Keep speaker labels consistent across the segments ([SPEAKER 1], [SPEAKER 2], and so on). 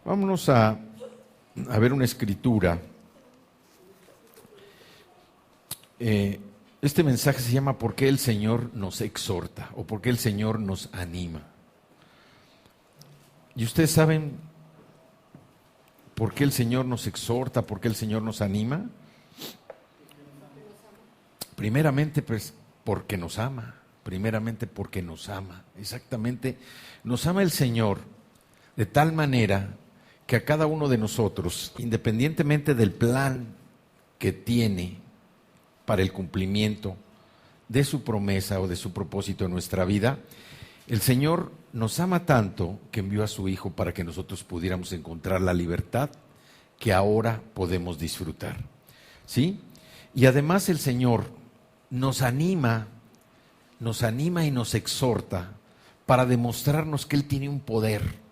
[SPEAKER 1] Vámonos a ver una escritura. Este mensaje se llama ¿Por qué el Señor nos exhorta? O ¿por qué el Señor nos anima? ¿Y ustedes saben por qué el Señor nos exhorta? ¿Por qué el Señor nos anima? Primeramente, pues, porque nos ama. Primeramente, porque nos ama. Exactamente, nos ama el Señor de tal manera que a cada uno de nosotros, independientemente del plan que tiene para el cumplimiento de su promesa o de su propósito en nuestra vida, el Señor nos ama tanto que envió a su Hijo para que nosotros pudiéramos encontrar la libertad que ahora podemos disfrutar. ¿Sí? Y además el Señor nos anima y nos exhorta para demostrarnos que Él tiene un poder,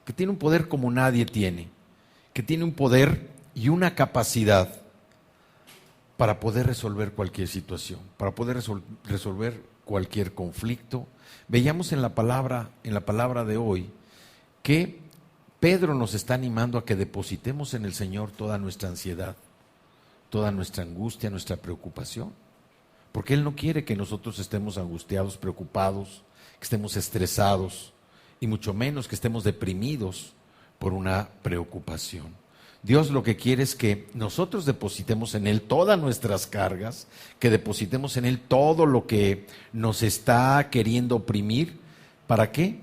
[SPEAKER 1] que tiene un poder como nadie tiene, que tiene un poder y una capacidad para poder resolver cualquier situación, para poder resolver cualquier conflicto. Veíamos en la palabra de hoy que Pedro nos está animando a que depositemos en el Señor toda nuestra ansiedad, toda nuestra angustia, nuestra preocupación, porque Él no quiere que nosotros estemos angustiados, preocupados, que estemos estresados y mucho menos que estemos deprimidos por una preocupación. Dios lo que quiere es que nosotros depositemos en Él todas nuestras cargas, que depositemos en Él todo lo que nos está queriendo oprimir. ¿Para qué?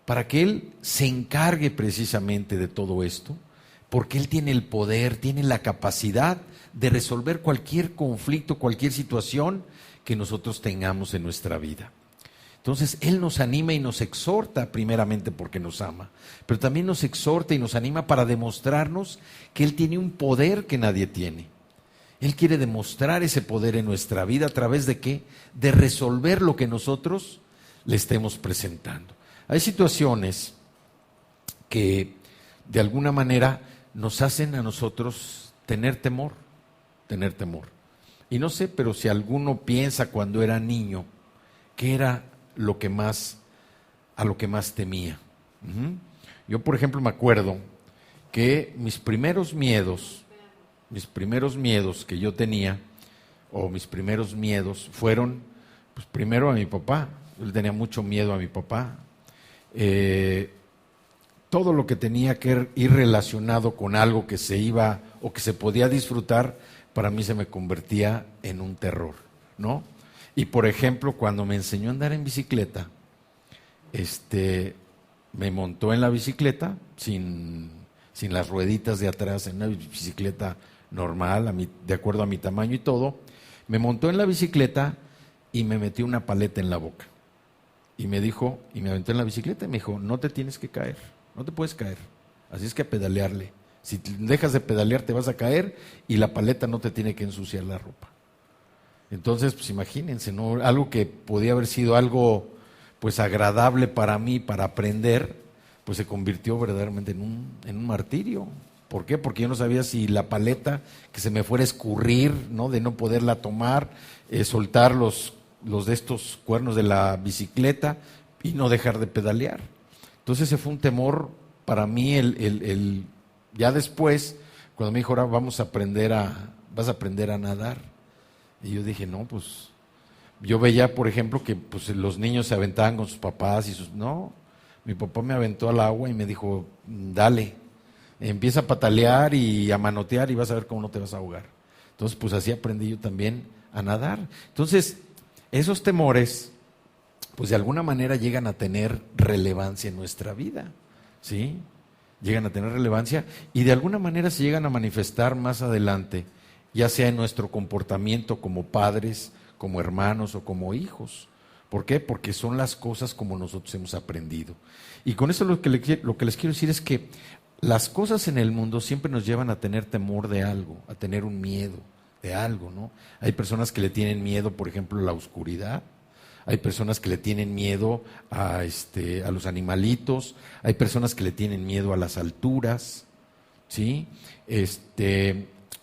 [SPEAKER 1] Para que Él se encargue precisamente de todo esto, porque Él tiene el poder, tiene la capacidad de resolver cualquier conflicto, cualquier situación que nosotros tengamos en nuestra vida. Entonces, Él nos anima y nos exhorta primeramente porque nos ama, pero también nos exhorta y nos anima para demostrarnos que Él tiene un poder que nadie tiene. Él quiere demostrar ese poder en nuestra vida a través de ¿qué? De resolver lo que nosotros le estemos presentando. Hay situaciones que de alguna manera nos hacen a nosotros tener temor. Y no sé, pero si alguno piensa cuando era niño, ¿qué era a lo que más temía? Yo, por ejemplo, me acuerdo que mis primeros miedos que yo tenía, o mis primeros miedos fueron, pues primero a mi papá. Yo le tenía mucho miedo a mi papá. Todo lo que tenía que ir relacionado con algo que se iba o que se podía disfrutar, para mí se me convertía en un terror, ¿no? Y por ejemplo, cuando me enseñó a andar en bicicleta, me montó en la bicicleta sin las rueditas de atrás, en una bicicleta normal, de acuerdo a mi tamaño y todo. Me montó en la bicicleta y me metió una paleta en la boca. Y me aventó en la bicicleta y me dijo, no te tienes que caer, no te puedes caer, así es que a pedalearle. Si dejas de pedalear te vas a caer y la paleta no te tiene que ensuciar la ropa. Entonces, pues imagínense, ¿no? Algo que podía haber sido algo pues agradable para mí, para aprender, pues se convirtió verdaderamente en un martirio. ¿Por qué? Porque yo no sabía si la paleta que se me fuera a escurrir, ¿no? De no poderla tomar, soltar los de estos cuernos de la bicicleta y no dejar de pedalear. Entonces ese fue un temor para mí, ya después, cuando me dijo, ahora vas a aprender a nadar. Y yo dije, no, pues, yo veía, por ejemplo, que pues los niños se aventaban con sus papás no, mi papá me aventó al agua y me dijo, dale, empieza a patalear y a manotear y vas a ver cómo no te vas a ahogar. Entonces, pues así aprendí yo también a nadar. Entonces, esos temores, pues de alguna manera llegan a tener relevancia en nuestra vida, ¿sí? Llegan a tener relevancia y de alguna manera se llegan a manifestar más adelante, ya sea en nuestro comportamiento como padres, como hermanos o como hijos. ¿Por qué? Porque son las cosas como nosotros hemos aprendido. Y con eso lo que les quiero decir es que las cosas en el mundo siempre nos llevan a tener temor de algo, a tener un miedo de algo, ¿no? Hay personas que le tienen miedo, por ejemplo, a la oscuridad. Hay personas que le tienen miedo a los animalitos, hay personas que le tienen miedo a las alturas, ¿sí?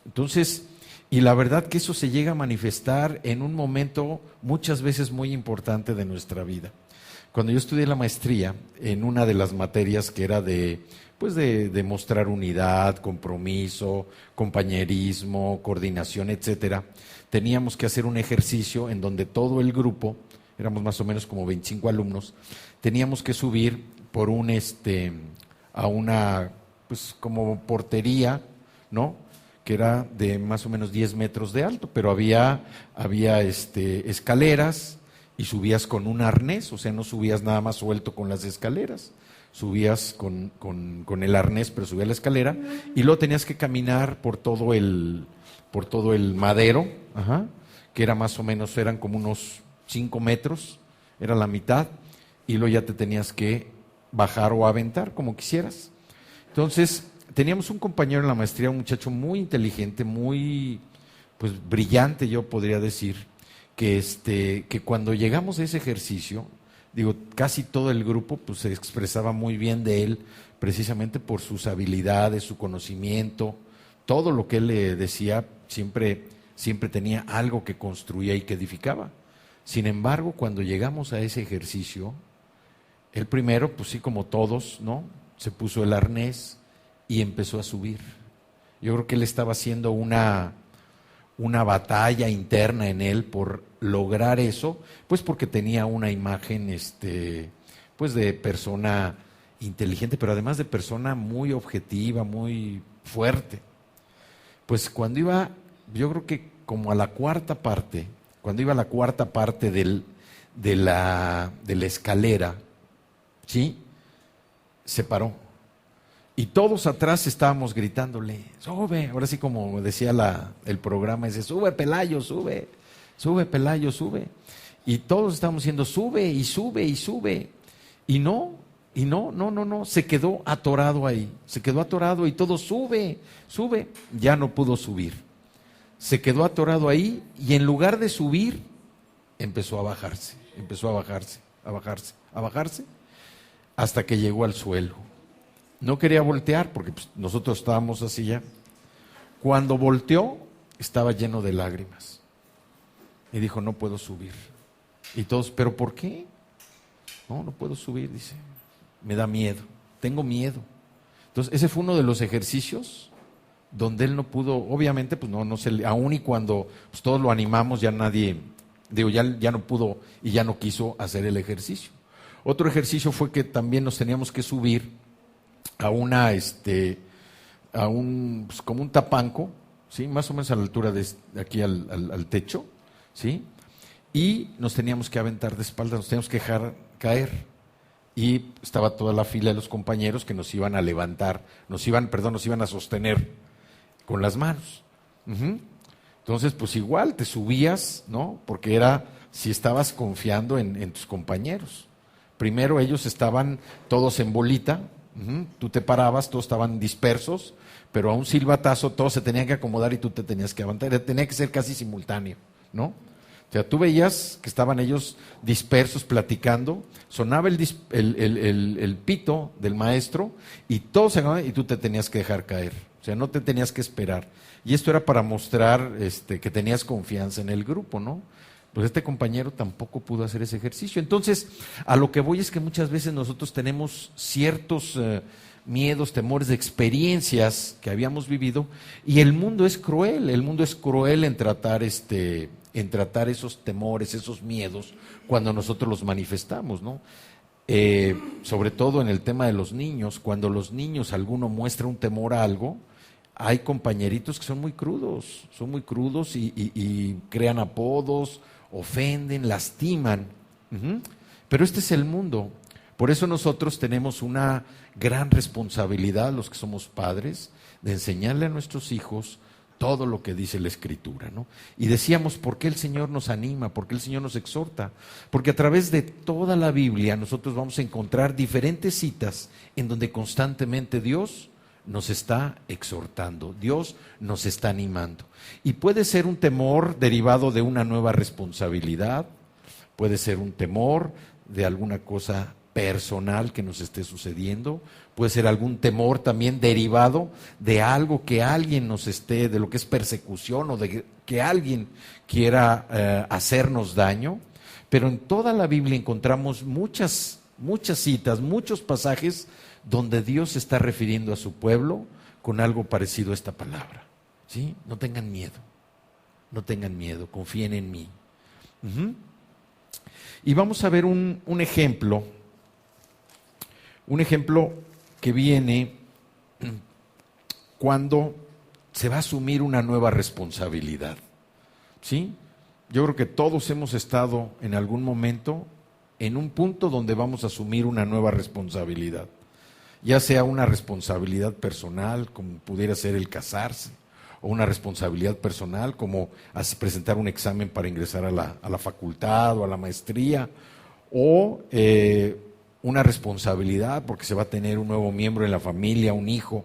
[SPEAKER 1] Entonces, y la verdad que eso se llega a manifestar en un momento muchas veces muy importante de nuestra vida. cuando yo estudié la maestría, en una de las materias que era de mostrar unidad, compromiso, compañerismo, coordinación, etcétera, teníamos que hacer un ejercicio en donde todo el grupo, éramos más o menos como 25 alumnos, teníamos que subir por a una, pues como portería, ¿no?, que era de más o menos 10 metros de alto, pero había escaleras y subías con un arnés, o sea, no subías nada más suelto con las escaleras, subías con el arnés, pero subías la escalera, y luego tenías que caminar por todo el madero, que era más o menos, eran como unos 5 metros, era la mitad, y luego ya te tenías que bajar o aventar, como quisieras. Entonces, teníamos un compañero en la maestría, un muchacho muy inteligente, muy pues brillante, yo podría decir, que cuando llegamos a ese ejercicio, digo, casi todo el grupo pues se expresaba muy bien de él, precisamente por sus habilidades, su conocimiento, todo lo que él le decía siempre tenía algo que construía y que edificaba. Sin embargo, cuando llegamos a ese ejercicio, él primero, pues sí, como todos, ¿no?, se puso el arnés y empezó a subir. Yo creo que él estaba haciendo una batalla interna en él por lograr eso, pues porque tenía una imagen pues de persona inteligente, pero además de persona muy objetiva, muy fuerte. Pues cuando iba, yo creo que como a la cuarta parte, cuando iba a la cuarta parte de la escalera, ¿sí?, se paró. Y todos atrás estábamos gritándole, sube, ahora sí como decía el programa ese, sube Pelayo, sube, sube Pelayo, sube. Y todos estábamos diciendo, sube y sube y sube. Y no, se quedó atorado ahí, se quedó atorado y todo sube, sube, ya no pudo subir. Se quedó atorado ahí y en lugar de subir, empezó a bajarse, hasta que llegó al suelo. No quería voltear porque pues, nosotros estábamos así ya. Cuando volteó, estaba lleno de lágrimas. Y dijo, no puedo subir. Y todos, ¿pero por qué? No puedo subir, dice. Me da miedo, tengo miedo. Entonces, ese fue uno de los ejercicios donde él no pudo, obviamente, pues no se, aún y cuando pues, todos lo animamos, ya nadie, ya no pudo y ya no quiso hacer el ejercicio. Otro ejercicio fue que también nos teníamos que subir a pues como un tapanco, ¿sí?, más o menos a la altura de aquí al techo, ¿sí?, y nos teníamos que aventar de espaldas, nos teníamos que dejar caer, y estaba toda la fila de los compañeros que nos iban a levantar, nos iban a sostener con las manos. Entonces, pues igual te subías, ¿no?, porque era si estabas confiando en tus compañeros. Primero ellos estaban todos en bolita, tú te parabas, todos estaban dispersos, pero a un silbatazo todos se tenían que acomodar y tú te tenías que avanzar, tenía que ser casi simultáneo, ¿no? O sea, tú veías que estaban ellos dispersos platicando, sonaba el pito del maestro y todos se acababan y tú te tenías que dejar caer, o sea, no te tenías que esperar. Y esto era para mostrar que tenías confianza en el grupo, ¿no? Pues este compañero tampoco pudo hacer ese ejercicio. Entonces, a lo que voy es que muchas veces nosotros tenemos ciertos miedos, temores de experiencias que habíamos vivido y el mundo es cruel en tratar esos temores, esos miedos cuando nosotros los manifestamos, ¿no? Sobre todo en el tema de los niños, cuando los niños, alguno muestra un temor a algo, hay compañeritos que son muy crudos y crean apodos, ofenden, lastiman. Pero este es el mundo. Por eso nosotros tenemos una gran responsabilidad, los que somos padres, de enseñarle a nuestros hijos todo lo que dice la Escritura, ¿no? Y decíamos, ¿por qué el Señor nos anima? ¿Por qué el Señor nos exhorta? Porque a través de toda la Biblia nosotros vamos a encontrar diferentes citas en donde constantemente Dios nos está exhortando, Dios nos está animando. Y puede ser un temor derivado de una nueva responsabilidad, puede ser un temor de alguna cosa personal que nos esté sucediendo, puede ser algún temor también derivado de algo que alguien de lo que es persecución o de que alguien quiera hacernos daño, Pero en toda la Biblia encontramos muchas citas, muchos pasajes donde Dios se está refiriendo a su pueblo con algo parecido a esta palabra. ¿Sí? No tengan miedo, confíen en mí. Y vamos a ver un ejemplo que viene cuando se va a asumir una nueva responsabilidad. ¿Sí? Yo creo que todos hemos estado en algún momento en un punto donde vamos a asumir una nueva responsabilidad, ya sea una responsabilidad personal, como pudiera ser el casarse, o una responsabilidad personal como presentar un examen para ingresar a la facultad o a la maestría, o una responsabilidad porque se va a tener un nuevo miembro en la familia, un hijo,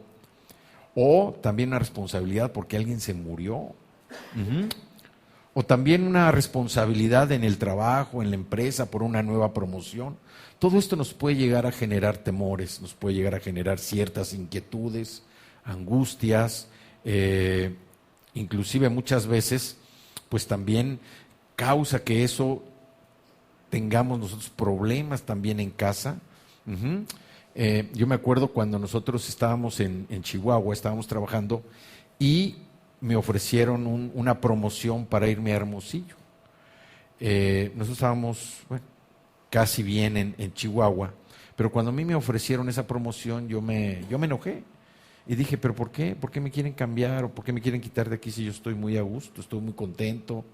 [SPEAKER 1] o también una responsabilidad porque alguien se murió, o también una responsabilidad en el trabajo, en la empresa, por una nueva promoción. Todo esto nos puede llegar a generar temores, nos puede llegar a generar ciertas inquietudes, angustias, inclusive muchas veces pues también causa que eso tengamos nosotros problemas también en casa. Yo me acuerdo cuando nosotros estábamos en Chihuahua, estábamos trabajando y me ofrecieron una promoción para irme a Hermosillo. Nosotros estábamos casi bien en Chihuahua, pero cuando a mí me ofrecieron esa promoción yo me enojé. Y dije, ¿pero por qué? ¿Por qué me quieren cambiar? ¿O por qué me quieren quitar de aquí si yo estoy muy a gusto, estoy muy contento?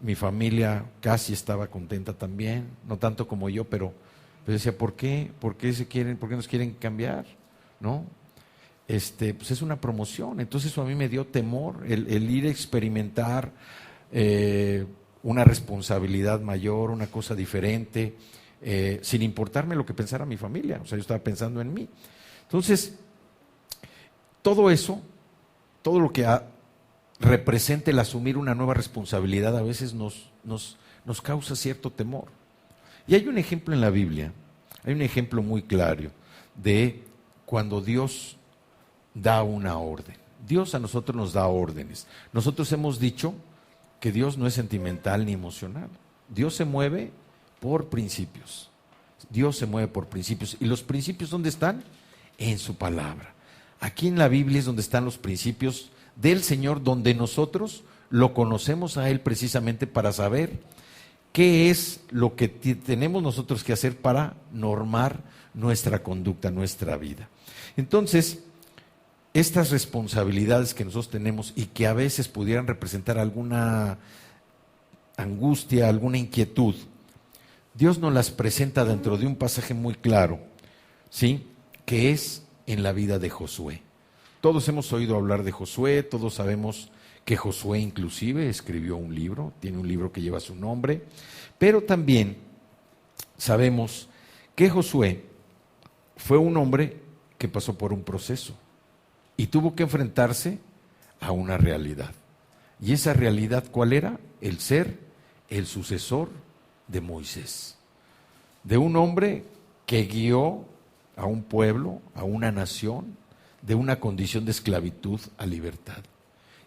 [SPEAKER 1] Mi familia casi estaba contenta también, no tanto como yo, pero decía, ¿por qué? ¿Por qué nos quieren cambiar? ¿No? Pues es una promoción. Entonces eso a mí me dio temor, el ir a experimentar una responsabilidad mayor, una cosa diferente, sin importarme lo que pensara mi familia. O sea, yo estaba pensando en mí. Entonces, todo eso, todo lo que representa el asumir una nueva responsabilidad, a veces nos causa cierto temor. Y hay un ejemplo en la Biblia, hay un ejemplo muy claro de cuando Dios da una orden. Dios a nosotros nos da órdenes. Nosotros hemos dicho que Dios no es sentimental ni emocional. Dios se mueve por principios. Dios se mueve por principios. ¿Y los principios dónde están? En su palabra. Aquí en la Biblia es donde están los principios del Señor, donde nosotros lo conocemos a Él precisamente para saber qué es lo que tenemos nosotros que hacer para normar nuestra conducta, nuestra vida. Entonces, estas responsabilidades que nosotros tenemos y que a veces pudieran representar alguna angustia, alguna inquietud, Dios nos las presenta dentro de un pasaje muy claro, ¿sí? Que es en la vida de Josué. Todos hemos oído hablar de Josué, todos sabemos que Josué inclusive escribió un libro, tiene un libro que lleva su nombre, pero también sabemos que Josué fue un hombre que pasó por un proceso y tuvo que enfrentarse a una realidad. ¿Y esa realidad cuál era? El ser el sucesor de Moisés, de un hombre que guió a un pueblo, a una nación, de una condición de esclavitud a libertad.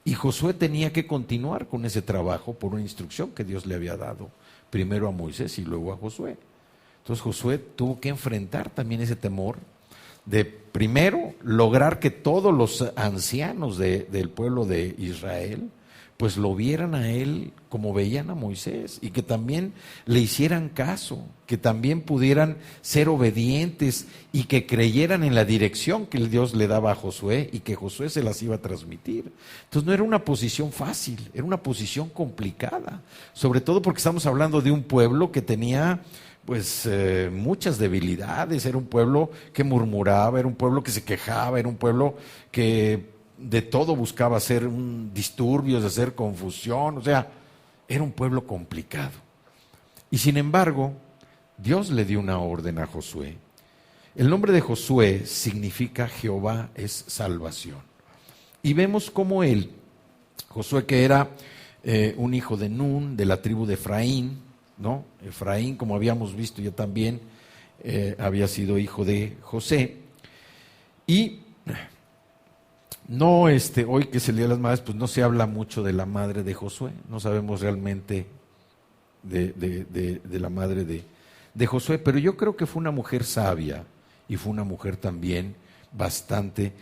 [SPEAKER 1] Y Josué tenía que continuar con ese trabajo por una instrucción que Dios le había dado, primero a Moisés y luego a Josué. Entonces Josué tuvo que enfrentar también ese temor de primero lograr que todos los ancianos del pueblo de Israel pues lo vieran a él como veían a Moisés y que también le hicieran caso, que también pudieran ser obedientes y que creyeran en la dirección que Dios le daba a Josué y que Josué se las iba a transmitir. Entonces no era una posición fácil, era una posición complicada, sobre todo porque estamos hablando de un pueblo que tenía pues muchas debilidades, era un pueblo que murmuraba, era un pueblo que se quejaba, era un pueblo que de todo buscaba hacer disturbios, hacer confusión, o sea, era un pueblo complicado. Y sin embargo, Dios le dio una orden a Josué. El nombre de Josué significa Jehová es salvación. Y vemos cómo él, Josué que era un hijo de Nun, de la tribu de Efraín, ¿no? Efraín, como habíamos visto ya también, había sido hijo de José. Y no, hoy que es el Día de las Madres, pues no se habla mucho de la madre de Josué, no sabemos realmente de la madre de Josué, pero yo creo que fue una mujer sabia y fue una mujer también bastante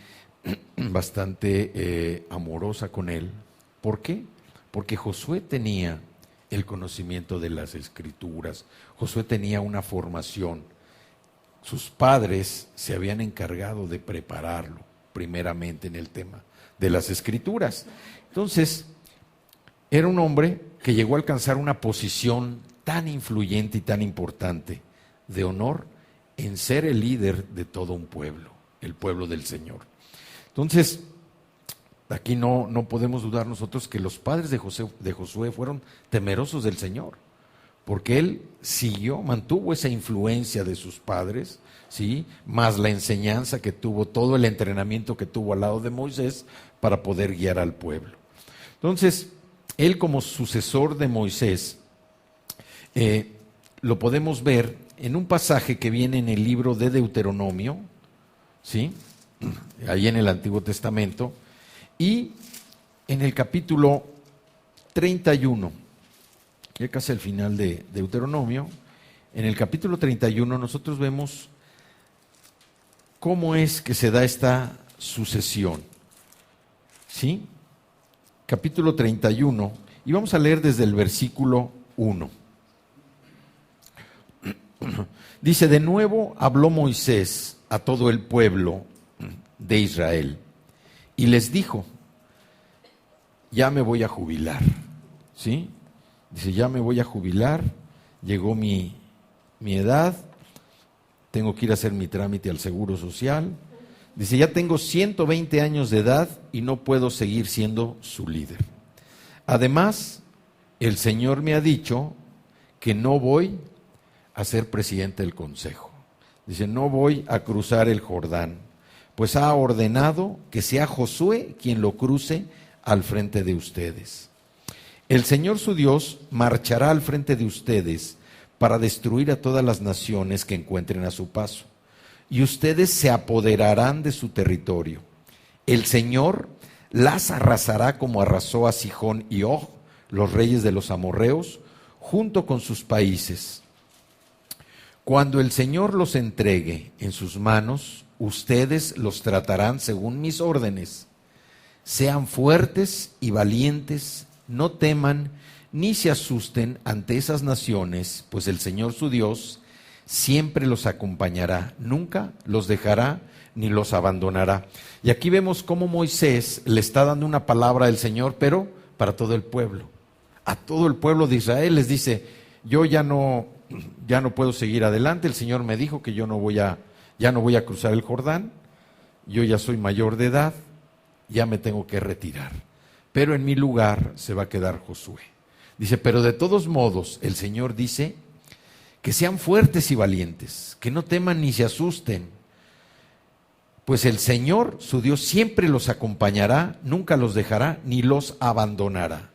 [SPEAKER 1] amorosa con él. ¿Por qué? Porque Josué tenía el conocimiento de las Escrituras, Josué tenía una formación, sus padres se habían encargado de prepararlo primeramente en el tema de las Escrituras. Entonces, era un hombre que llegó a alcanzar una posición tan influyente y tan importante de honor en ser el líder de todo un pueblo, el pueblo del Señor. Entonces, aquí no podemos dudar nosotros que los padres de Josué fueron temerosos del Señor, porque él mantuvo esa influencia de sus padres, ¿sí? Más la enseñanza que tuvo, todo el entrenamiento que tuvo al lado de Moisés para poder guiar al pueblo. Entonces, él como sucesor de Moisés, lo podemos ver en un pasaje que viene en el libro de Deuteronomio, ¿sí? Ahí en el Antiguo Testamento, y en el capítulo 31, ya casi al final de Deuteronomio, en el capítulo 31 nosotros vemos cómo es que se da esta sucesión, ¿sí? Capítulo 31, y vamos a leer desde el versículo 1. Dice: de nuevo habló Moisés a todo el pueblo de Israel y les dijo: ya me voy a jubilar, ¿sí? Dice: ya me voy a jubilar, llegó mi edad, tengo que ir a hacer mi trámite al Seguro Social. Dice: ya tengo 120 años de edad y no puedo seguir siendo su líder. Además, el Señor me ha dicho que no voy a ser presidente del consejo. Dice: no voy a cruzar el Jordán, pues ha ordenado que sea Josué quien lo cruce al frente de ustedes. El Señor su Dios marchará al frente de ustedes para destruir a todas las naciones que encuentren a su paso, y ustedes se apoderarán de su territorio. El Señor las arrasará como arrasó a Sihón y Og, los reyes de los amorreos, junto con sus países. Cuando el Señor los entregue en sus manos, ustedes los tratarán según mis órdenes. Sean fuertes y valientes, no teman ni se asusten ante esas naciones, pues el Señor su Dios siempre los acompañará, nunca los dejará ni los abandonará. Y aquí vemos cómo Moisés le está dando una palabra del Señor, pero para todo el pueblo. A todo el pueblo de Israel les dice: yo ya no puedo seguir adelante, el Señor me dijo que ya no voy a cruzar el Jordán, yo ya soy mayor de edad, ya me tengo que retirar, pero en mi lugar se va a quedar Josué. Dice: pero de todos modos, el Señor dice que sean fuertes y valientes, que no teman ni se asusten, pues el Señor, su Dios, siempre los acompañará, nunca los dejará ni los abandonará.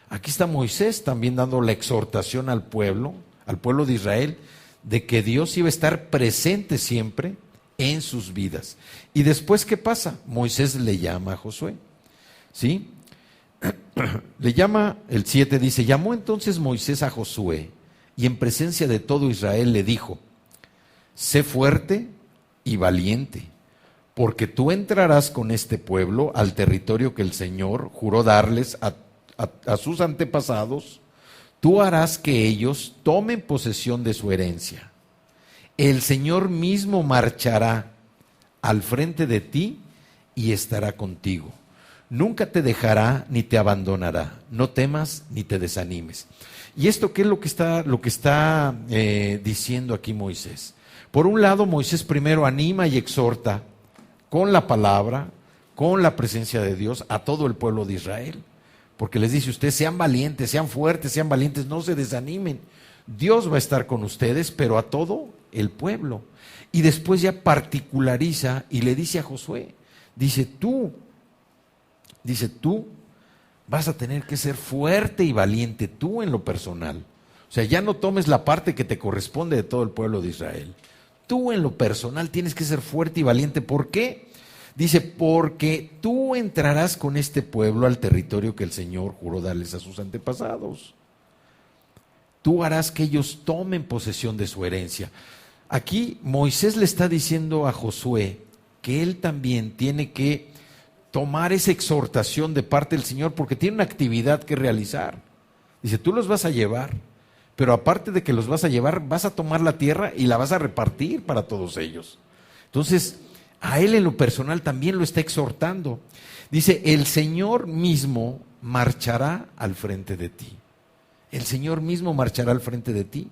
[SPEAKER 1] Aquí está Moisés también dando la exhortación al pueblo de Israel, de que Dios iba a estar presente siempre en sus vidas. Y después, ¿qué pasa? Moisés le llama a Josué, ¿sí? Le llama, el 7 dice: llamó entonces Moisés a Josué y en presencia de todo Israel le dijo: sé fuerte y valiente, porque tú entrarás con este pueblo al territorio que el Señor juró darles a sus antepasados. Tú harás que ellos tomen posesión de su herencia. El Señor mismo marchará al frente de ti y estará contigo. Nunca te dejará ni te abandonará. No temas ni te desanimes. ¿Y esto qué es lo que está diciendo aquí Moisés? Por un lado, Moisés primero anima y exhorta con la palabra, con la presencia de Dios a todo el pueblo de Israel. Porque les dice: ustedes sean valientes, sean fuertes, sean valientes, no se desanimen. Dios va a estar con ustedes, pero a todo el pueblo. Y después ya particulariza y le dice a Josué, dice tú vas a tener que ser fuerte y valiente, tú en lo personal. O sea, ya no tomes la parte que te corresponde de todo el pueblo de Israel. Tú en lo personal tienes que ser fuerte y valiente. ¿Por qué? Dice: porque tú entrarás con este pueblo al territorio que el Señor juró darles a sus antepasados. tú harás que ellos tomen posesión de su herencia. Aquí Moisés le está diciendo a Josué que él también tiene que tomar esa exhortación de parte del Señor porque tiene una actividad que realizar. Dice, tú los vas a llevar, pero aparte de que los vas a llevar, vas a tomar la tierra y la vas a repartir para todos ellos. Entonces, a él en lo personal también lo está exhortando. Dice, el Señor mismo marchará al frente de ti. El Señor mismo marchará al frente de ti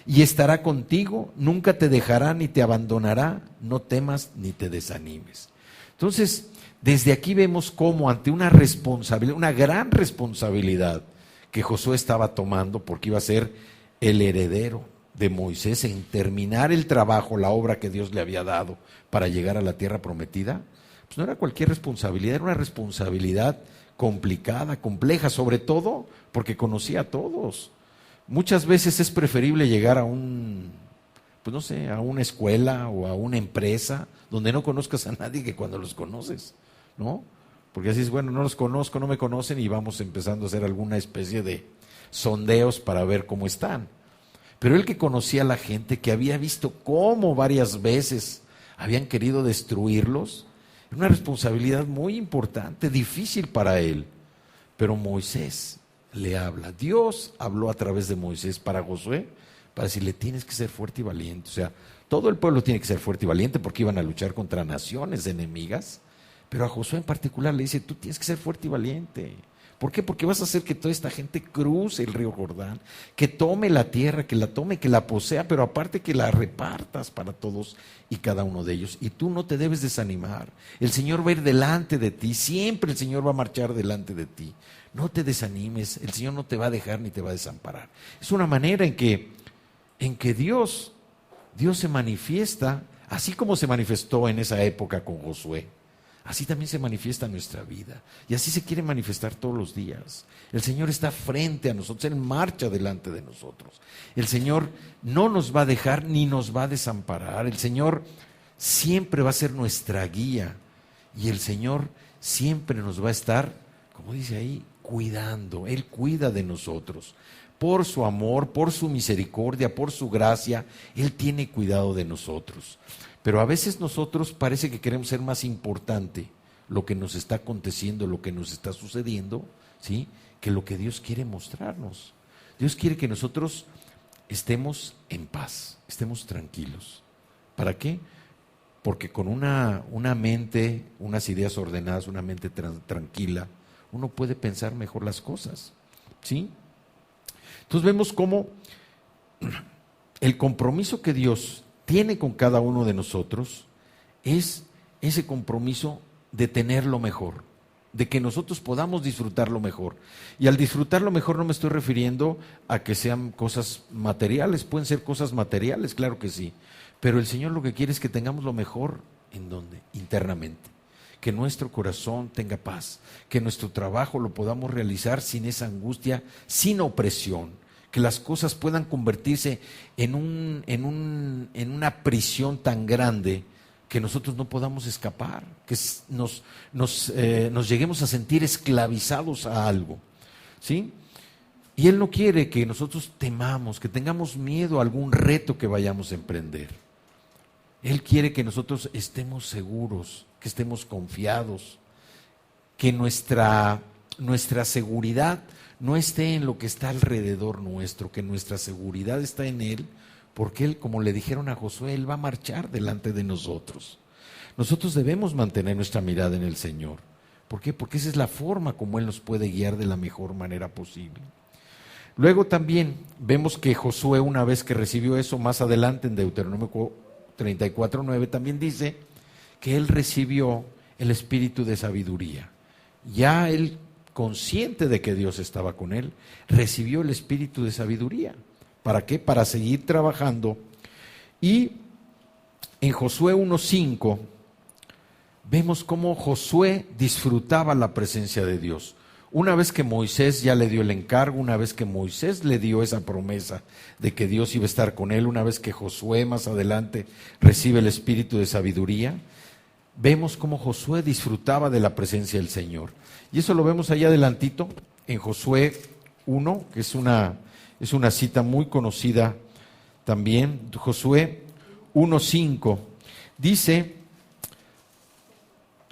[SPEAKER 1] y estará contigo, nunca te dejará ni te abandonará, no temas ni te desanimes. Entonces, desde aquí vemos cómo ante una responsabilidad, una gran responsabilidad que Josué estaba tomando, porque iba a ser el heredero de Moisés en terminar el trabajo, la obra que Dios le había dado para llegar a la tierra prometida, pues no era cualquier responsabilidad, era una responsabilidad complicada, compleja, sobre todo porque conocía a todos. Muchas veces es preferible llegar a pues no sé, a una escuela o a una empresa donde no conozcas a nadie que cuando los conoces, ¿no? Porque así es, bueno, no los conozco, no me conocen y vamos empezando a hacer alguna especie de sondeos para ver cómo están. Pero él que conocía a la gente, que había visto cómo varias veces habían querido destruirlos, era una responsabilidad muy importante, difícil para él. Pero Moisés le habla. Dios habló a través de Moisés para Josué, para decirle, tienes que ser fuerte y valiente. O sea, todo el pueblo tiene que ser fuerte y valiente porque iban a luchar contra naciones enemigas. Pero a Josué en particular le dice, tú tienes que ser fuerte y valiente. ¿Por qué? Porque vas a hacer que toda esta gente cruce el río Jordán, que tome la tierra, que la tome, que la posea, pero aparte que la repartas para todos y cada uno de ellos. Y tú no te debes desanimar. El Señor va a ir delante de ti, siempre el Señor va a marchar delante de ti. No te desanimes, el Señor no te va a dejar ni te va a desamparar. Es una manera en que Dios se manifiesta, así como se manifestó en esa época con Josué. Así también se manifiesta en nuestra vida. Y así se quiere manifestar todos los días. El Señor está frente a nosotros, Él marcha delante de nosotros. El Señor no nos va a dejar ni nos va a desamparar. El Señor siempre va a ser nuestra guía. Y el Señor siempre nos va a estar, como dice ahí, cuidando. Él cuida de nosotros. Por su amor, por su misericordia, por su gracia, Él tiene cuidado de nosotros. Pero a veces nosotros parece que queremos ser más importante lo que nos está aconteciendo, lo que nos está sucediendo, ¿sí?, que lo que Dios quiere mostrarnos. Dios quiere que nosotros estemos en paz, estemos tranquilos. ¿Para qué? Porque con una mente, unas ideas ordenadas, una mente tranquila, uno puede pensar mejor las cosas, ¿sí? Entonces vemos cómo el compromiso que Dios tiene con cada uno de nosotros es ese compromiso de tener lo mejor, de que nosotros podamos disfrutar lo mejor. Y al disfrutar lo mejor no me estoy refiriendo a que sean cosas materiales, pueden ser cosas materiales, claro que sí, pero el Señor lo que quiere es que tengamos lo mejor, ¿en dónde? Internamente, que nuestro corazón tenga paz, que nuestro trabajo lo podamos realizar sin esa angustia, sin opresión, que las cosas puedan convertirse en una prisión tan grande que nosotros no podamos escapar, que nos lleguemos a sentir esclavizados a algo, ¿sí? Y Él no quiere que nosotros temamos, que tengamos miedo a algún reto que vayamos a emprender. Él quiere que nosotros estemos seguros, que estemos confiados, que nuestra seguridad no esté en lo que está alrededor nuestro, que nuestra seguridad está en Él, porque Él, como le dijeron a Josué, Él va a marchar delante de nosotros. Nosotros debemos mantener nuestra mirada en el Señor. ¿Por qué? Porque esa es la forma como Él nos puede guiar de la mejor manera posible. Luego también vemos que Josué, una vez que recibió eso, más adelante en Deuteronomio 34:9, también dice que él recibió el espíritu de sabiduría. Ya él, consciente de que Dios estaba con él, recibió el espíritu de sabiduría. ¿Para qué? Para seguir trabajando. Y en Josué 1:5 vemos cómo Josué disfrutaba la presencia de Dios. Una vez que Moisés ya le dio el encargo, una vez que Moisés le dio esa promesa de que Dios iba a estar con él, una vez que Josué más adelante recibe el espíritu de sabiduría, vemos cómo Josué disfrutaba de la presencia del Señor. Y eso lo vemos allá adelantito en Josué 1, que es Es una cita muy conocida también, Josué 1:5. Dice,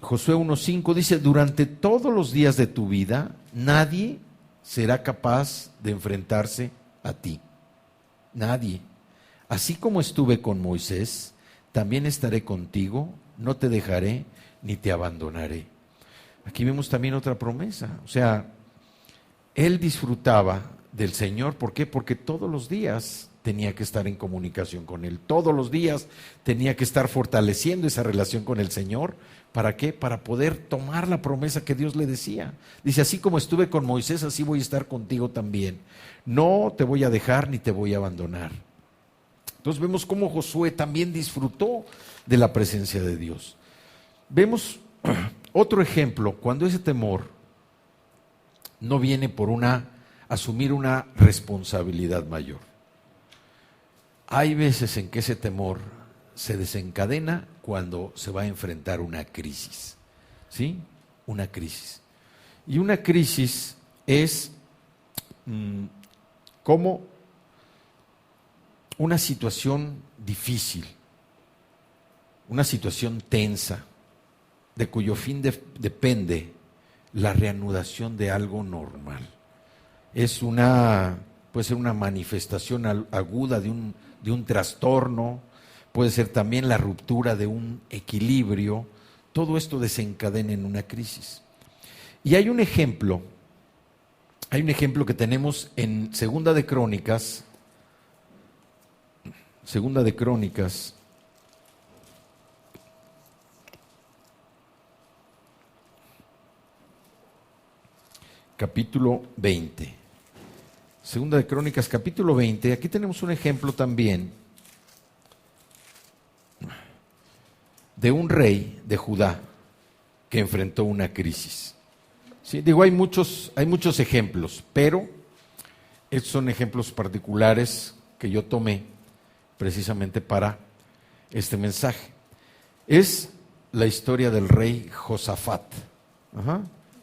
[SPEAKER 1] Josué 1:5 dice, durante todos los días de tu vida, nadie será capaz de enfrentarse a ti. Nadie. Así como estuve con Moisés, también estaré contigo, no te dejaré ni te abandonaré. Aquí vemos también otra promesa. O sea, él disfrutaba del Señor. ¿Por qué? Porque todos los días tenía que estar en comunicación con Él. Todos los días tenía que estar fortaleciendo esa relación con el Señor. ¿Para qué? Para poder tomar la promesa que Dios le decía. Dice, así como estuve con Moisés, así voy a estar contigo también. No te voy a dejar ni te voy a abandonar. Entonces vemos cómo Josué también disfrutó de la presencia de Dios. Vemos otro ejemplo, cuando ese temor no viene por asumir una responsabilidad mayor. Hay veces en que ese temor se desencadena cuando se va a enfrentar una crisis, ¿sí? Una crisis. Y una crisis es como una situación difícil, una situación tensa, de cuyo fin depende la reanudación de algo normal. Puede ser una manifestación aguda de un trastorno, puede ser también la ruptura de un equilibrio. Todo esto desencadena en una crisis. Y hay un ejemplo que tenemos en Segunda de Crónicas, capítulo 20. Segunda de Crónicas, capítulo 20. Aquí tenemos un ejemplo también de un rey de Judá que enfrentó una crisis. Sí, digo, hay muchos ejemplos, pero estos son ejemplos particulares que yo tomé precisamente para este mensaje. Es la historia del rey Josafat.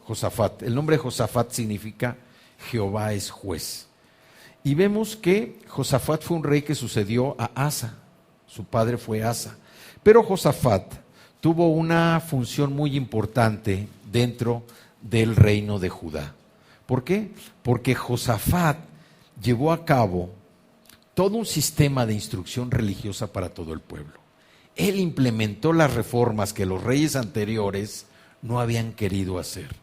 [SPEAKER 1] Josafat. El nombre de Josafat significa Jehová es juez. Y vemos que Josafat fue un rey que sucedió a Asa. Su padre fue Asa. Pero Josafat tuvo una función muy importante dentro del reino de Judá. ¿Por qué? Porque Josafat llevó a cabo todo un sistema de instrucción religiosa para todo el pueblo. Él implementó las reformas que los reyes anteriores no habían querido hacer.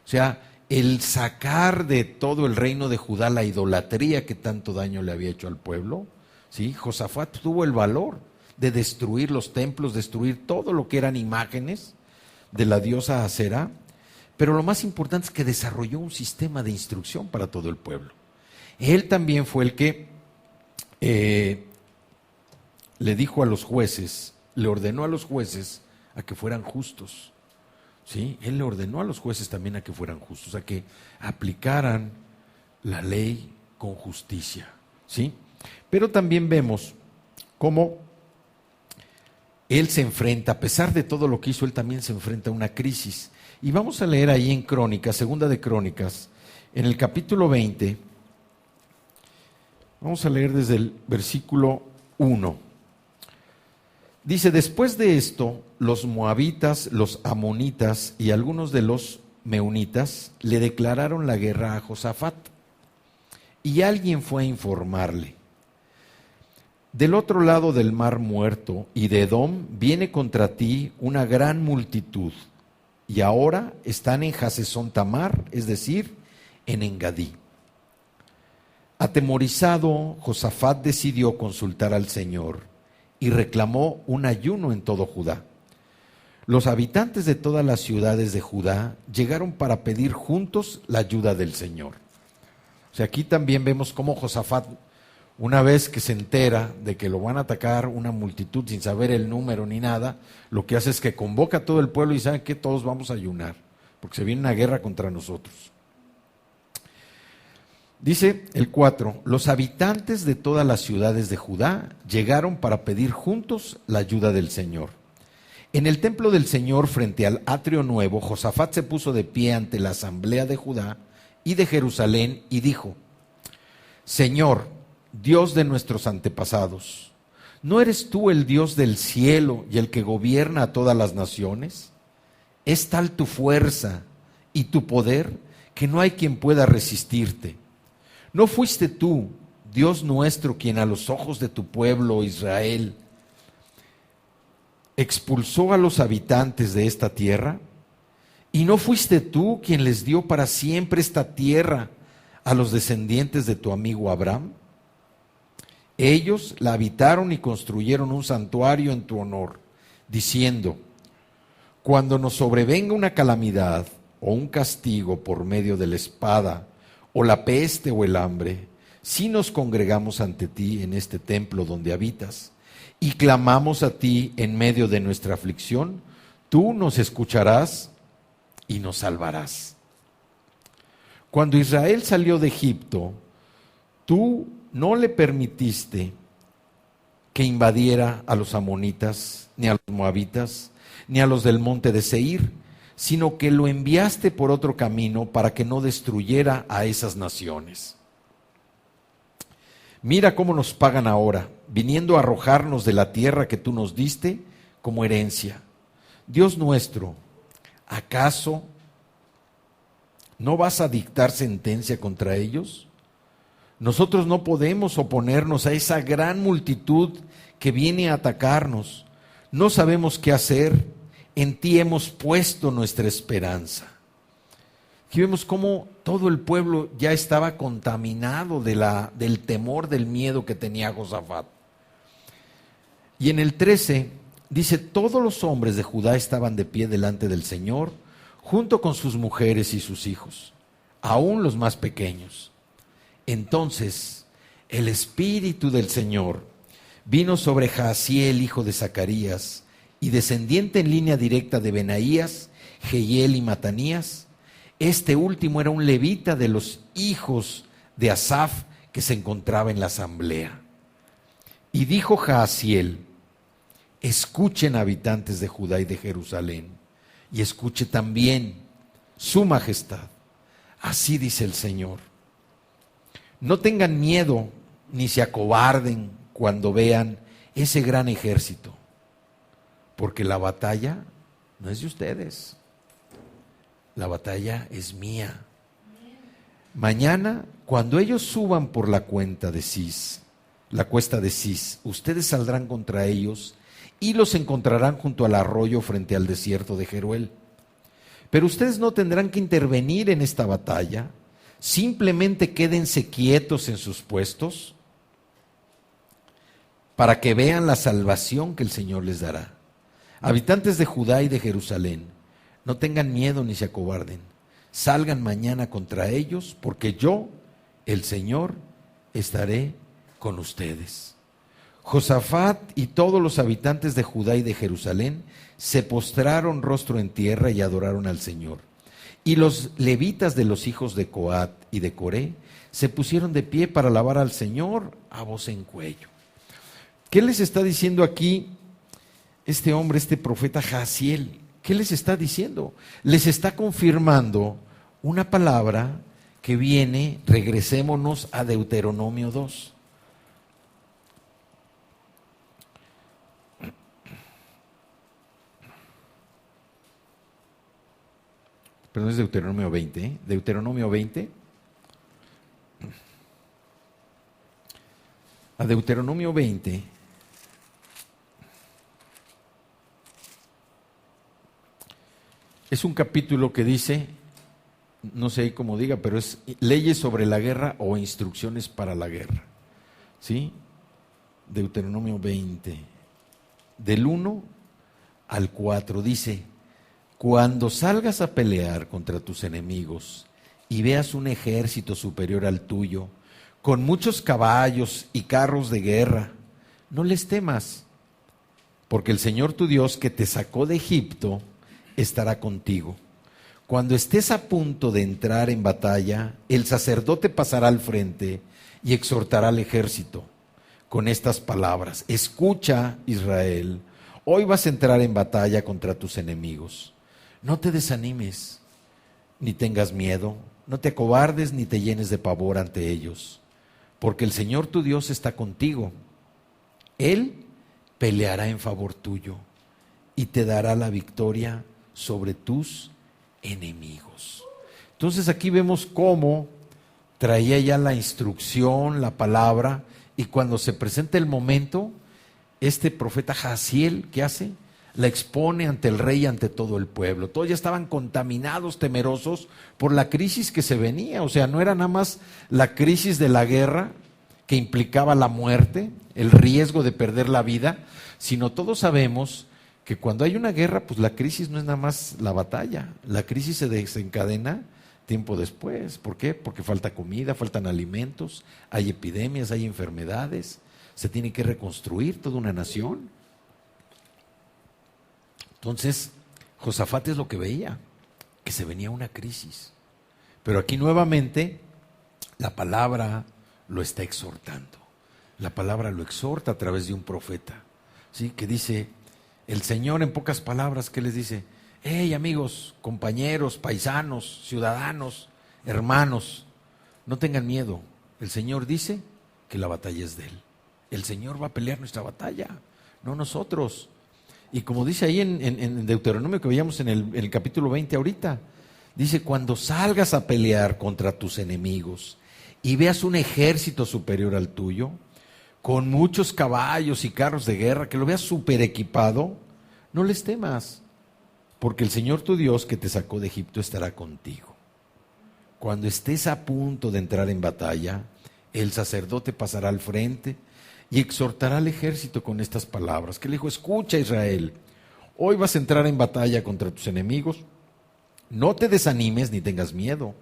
[SPEAKER 1] O sea, el sacar de todo el reino de Judá la idolatría que tanto daño le había hecho al pueblo, ¿sí? Josafat tuvo el valor de destruir los templos, destruir todo lo que eran imágenes de la diosa Aserá, pero lo más importante es que desarrolló un sistema de instrucción para todo el pueblo. Él también fue el que le dijo a los jueces, le ordenó a los jueces a que fueran justos. ¿Sí? Él le ordenó a los jueces también a que fueran justos, a que aplicaran la ley con justicia. ¿Sí? Pero también vemos cómo él se enfrenta, a pesar de todo lo que hizo, él también se enfrenta a una crisis. Y vamos a leer ahí en Crónicas, Segunda de Crónicas, en el capítulo 20, vamos a leer desde el versículo 1. Dice, después de esto, los moabitas, los amonitas y algunos de los meunitas le declararon la guerra a Josafat. Y alguien fue a informarle. Del otro lado del mar muerto y de Edom viene contra ti una gran multitud. Y ahora están en Hasezón Tamar, es decir, en Engadí. Atemorizado, Josafat decidió consultar al Señor y reclamó un ayuno en todo Judá. Los habitantes de todas las ciudades de Judá llegaron para pedir juntos la ayuda del Señor. O sea, aquí también vemos cómo Josafat, una vez que se entera de que lo van a atacar una multitud sin saber el número ni nada, lo que hace es que convoca a todo el pueblo y sabe que todos vamos a ayunar, porque se viene una guerra contra nosotros. Dice el 4, los habitantes de todas las ciudades de Judá llegaron para pedir juntos la ayuda del Señor. En el templo del Señor, frente al atrio nuevo, Josafat se puso de pie ante la asamblea de Judá y de Jerusalén y dijo, Señor, Dios de nuestros antepasados, ¿no eres tú el Dios del cielo y el que gobierna a todas las naciones? Es tal tu fuerza y tu poder que no hay quien pueda resistirte. ¿No fuiste tú, Dios nuestro, quien a los ojos de tu pueblo Israel expulsó a los habitantes de esta tierra? ¿Y no fuiste tú quien les dio para siempre esta tierra a los descendientes de tu amigo Abraham? Ellos la habitaron y construyeron un santuario en tu honor, diciendo: cuando nos sobrevenga una calamidad o un castigo por medio de la espada, o la peste o el hambre, si nos congregamos ante ti en este templo donde habitas, y clamamos a ti en medio de nuestra aflicción, tú nos escucharás y nos salvarás. Cuando Israel salió de Egipto, tú no le permitiste que invadiera a los amonitas, ni a los moabitas, ni a los del monte de Seir, sino que lo enviaste por otro camino para que no destruyera a esas naciones. Mira cómo nos pagan ahora, viniendo a arrojarnos de la tierra que tú nos diste como herencia. Dios nuestro, ¿acaso no vas a dictar sentencia contra ellos? Nosotros no podemos oponernos a esa gran multitud que viene a atacarnos. No sabemos qué hacer, en ti hemos puesto nuestra esperanza. Aquí vemos cómo todo el pueblo ya estaba contaminado del temor, del miedo que tenía Josafat. Y en el 13 dice: todos los hombres de Judá estaban de pie delante del Señor, junto con sus mujeres y sus hijos, aún los más pequeños. Entonces el Espíritu del Señor vino sobre Jaasiel, hijo de Zacarías, y descendiente en línea directa de Benaías, Jehiel y Matanías. Este último era un levita de los hijos de Asaf que se encontraba en la asamblea. Y dijo Jaasiel: escuchen, habitantes de Judá y de Jerusalén, y escuche también su majestad. Así dice el Señor: no tengan miedo ni se acobarden cuando vean ese gran ejército, porque la batalla no es de ustedes, la batalla es mía. Mañana, cuando ellos suban por la cuesta de Cis, ustedes saldrán contra ellos y los encontrarán junto al arroyo frente al desierto de Jeruel. Pero ustedes no tendrán que intervenir en esta batalla, simplemente quédense quietos en sus puestos para que vean la salvación que el Señor les dará. Habitantes de Judá y de Jerusalén, no tengan miedo ni se acobarden. Salgan mañana contra ellos, porque yo, el Señor, estaré con ustedes. Josafat y todos los habitantes de Judá y de Jerusalén se postraron rostro en tierra y adoraron al Señor. Y los levitas de los hijos de Coat y de Coré se pusieron de pie para alabar al Señor a voz en cuello. ¿Qué les está diciendo aquí este hombre, este profeta Jaasiel? ¿Qué les está diciendo? Les está confirmando una palabra que viene, regresémonos a Deuteronomio 2. Pero no es Deuteronomio 20, ¿eh? Deuteronomio 20. A Deuteronomio 20. Es un capítulo que dice, no sé cómo diga, pero es leyes sobre la guerra o instrucciones para la guerra. ¿Sí? Deuteronomio 20, del 1 al 4, dice: cuando salgas a pelear contra tus enemigos y veas un ejército superior al tuyo, con muchos caballos y carros de guerra, no les temas, porque el Señor tu Dios, que te sacó de Egipto, estará contigo. Cuando estés a punto de entrar en batalla, el sacerdote pasará al frente y exhortará al ejército con estas palabras: escucha, Israel, hoy vas a entrar en batalla contra tus enemigos. No te desanimes, ni tengas miedo, no te acobardes ni te llenes de pavor ante ellos, porque el Señor tu Dios está contigo. Él peleará en favor tuyo y te dará la victoria sobre tus enemigos. Entonces aquí vemos cómo traía ya la instrucción, la palabra, y cuando se presenta el momento, este profeta Jaziel, ¿qué hace? La expone ante el rey y ante todo el pueblo. Todos ya estaban contaminados, temerosos por la crisis que se venía. O sea, no era nada más la crisis de la guerra que implicaba la muerte, el riesgo de perder la vida, sino todos sabemos que cuando hay una guerra, pues la crisis no es nada más la batalla. La crisis se desencadena tiempo después. ¿Por qué? Porque falta comida, faltan alimentos, hay epidemias, hay enfermedades, se tiene que reconstruir toda una nación. Entonces, Josafat es lo que veía, que se venía una crisis. Pero aquí nuevamente la palabra lo está exhortando. La palabra lo exhorta a través de un profeta, ¿sí? Que dice, el Señor en pocas palabras, ¿qué les dice? Hey amigos, compañeros, paisanos, ciudadanos, hermanos, no tengan miedo. El Señor dice que la batalla es de Él. El Señor va a pelear nuestra batalla, no nosotros. Y como dice ahí en Deuteronomio que veíamos en el capítulo 20 ahorita, dice, cuando salgas a pelear contra tus enemigos y veas un ejército superior al tuyo, con muchos caballos y carros de guerra, que lo veas súper equipado, no les temas, porque el Señor tu Dios que te sacó de Egipto estará contigo. Cuando estés a punto de entrar en batalla, el sacerdote pasará al frente y exhortará al ejército con estas palabras, que le dijo, escucha Israel, hoy vas a entrar en batalla contra tus enemigos, no te desanimes ni tengas miedo,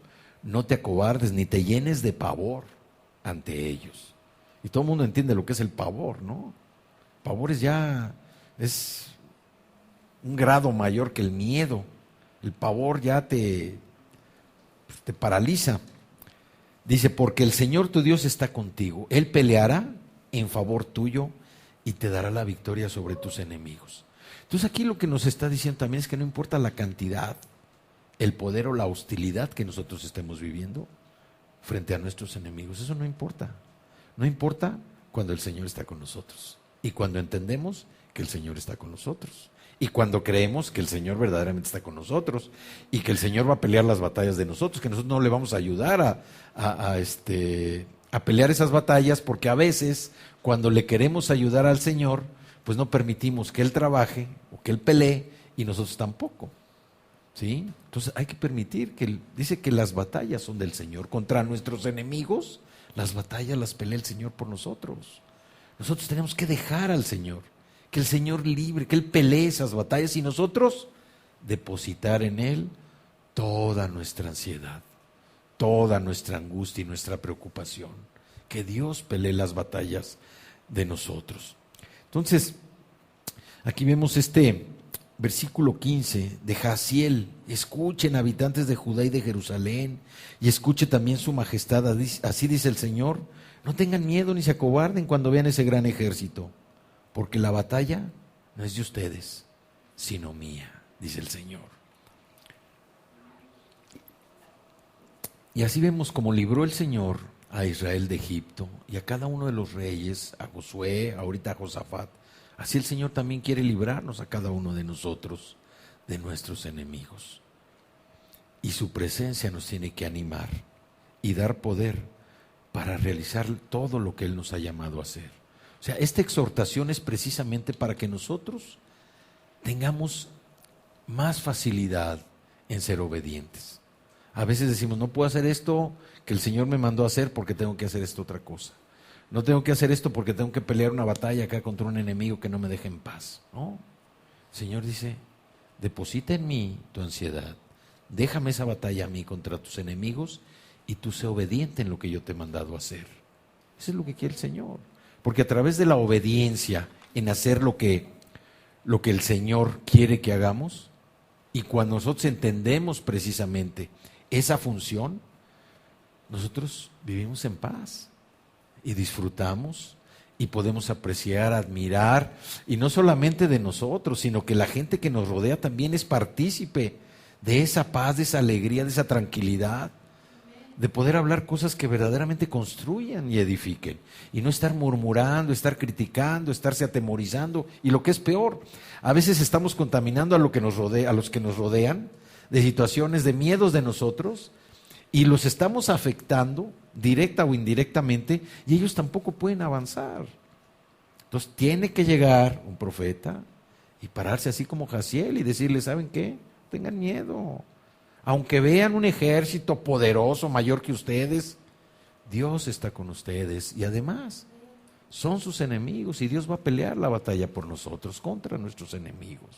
[SPEAKER 1] no te acobardes ni te llenes de pavor ante ellos. Y todo el mundo entiende lo que es el pavor, ¿no? Pavor es un grado mayor que el miedo. El pavor ya te paraliza. Dice, porque el Señor tu Dios está contigo. Él peleará en favor tuyo y te dará la victoria sobre tus enemigos. Entonces aquí lo que nos está diciendo también es que no importa la cantidad, el poder o la hostilidad que nosotros estemos viviendo frente a nuestros enemigos. Eso no importa. No importa cuando el Señor está con nosotros y cuando entendemos que el Señor está con nosotros y cuando creemos que el Señor verdaderamente está con nosotros y que el Señor va a pelear las batallas de nosotros, que nosotros no le vamos a ayudar a pelear esas batallas, porque a veces cuando le queremos ayudar al Señor, pues no permitimos que Él trabaje o que Él pelee y nosotros tampoco. ¿Sí? Entonces hay que permitir dice que las batallas son del Señor contra nuestros enemigos. Las batallas las pelea el Señor por nosotros. Nosotros tenemos que dejar al Señor, que el Señor libre, que Él pelee esas batallas y nosotros depositar en Él toda nuestra ansiedad, toda nuestra angustia y nuestra preocupación. Que Dios pelee las batallas de nosotros. Entonces, aquí vemos este versículo 15 de Jaziel. Escuchen, habitantes de Judá y de Jerusalén, y escuche también su majestad. Así dice el Señor, no tengan miedo ni se acobarden cuando vean ese gran ejército, porque la batalla no es de ustedes, sino mía, dice el Señor. Y así vemos cómo libró el Señor a Israel de Egipto y a cada uno de los reyes, a Josué, ahorita a Josafat. Así el Señor también quiere librarnos a cada uno de nosotros de nuestros enemigos. Y su presencia nos tiene que animar y dar poder para realizar todo lo que Él nos ha llamado a hacer. O sea, esta exhortación es precisamente para que nosotros tengamos más facilidad en ser obedientes. A veces decimos, no puedo hacer esto que el Señor me mandó a hacer porque tengo que hacer esto otra cosa. No tengo que hacer esto porque tengo que pelear una batalla acá contra un enemigo que no me deje en paz. No, el Señor dice, deposita en mí tu ansiedad, déjame esa batalla a mí contra tus enemigos y tú sé obediente en lo que yo te he mandado a hacer. Eso es lo que quiere el Señor. Porque a través de la obediencia en hacer lo que el Señor quiere que hagamos, y cuando nosotros entendemos precisamente esa función, nosotros vivimos en paz y disfrutamos y podemos apreciar, admirar, y no solamente de nosotros, sino que la gente que nos rodea también es partícipe de esa paz, de esa alegría, de esa tranquilidad, de poder hablar cosas que verdaderamente construyan y edifiquen, y no estar murmurando, estar criticando, estarse atemorizando, y lo que es peor, a veces estamos contaminando a lo que nos rodea, a los que nos rodean, de situaciones, de miedos de nosotros, y los estamos afectando directa o indirectamente, y ellos tampoco pueden avanzar. Entonces tiene que llegar un profeta y pararse así como Jaciel y decirle, ¿saben qué? Tengan miedo. Aunque vean un ejército poderoso, mayor que ustedes, Dios está con ustedes y además son sus enemigos y Dios va a pelear la batalla por nosotros, contra nuestros enemigos.